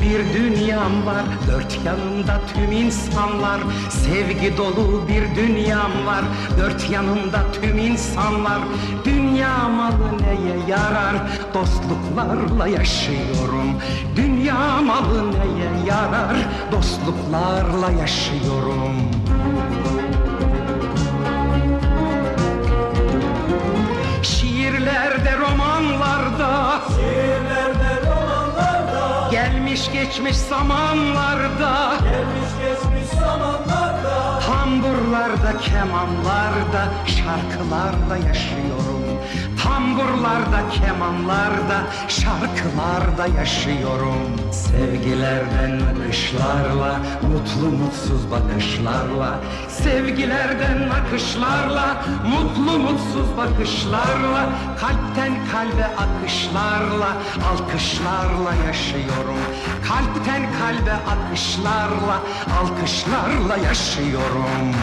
bir dünyam var, dört yanımda tüm insanlar. Sevgi dolu bir dünyam var, dört yanımda tüm insanlar. Dünya malı neye yarar, dostluklarla yaşıyorum. Dünya malı neye yarar, dostluklarla yaşıyorum. Şiirlerde, romanlarda, gelmiş geçmiş zamanlarda, tamburlarda, kemanlarda, şarkılarda yaşıyorum. Tamburlarda, kemanlarda, şarkılarda yaşıyorum. Sevgilerden akışlarla, mutlu mutsuz bakışlarla, sevgilerden akışlarla, mutlu mutsuz bakışlarla, kalpten kalbe akışlarla, alkışlarla yaşıyorum. Kalpten kalbe akışlarla, alkışlarla yaşıyorum.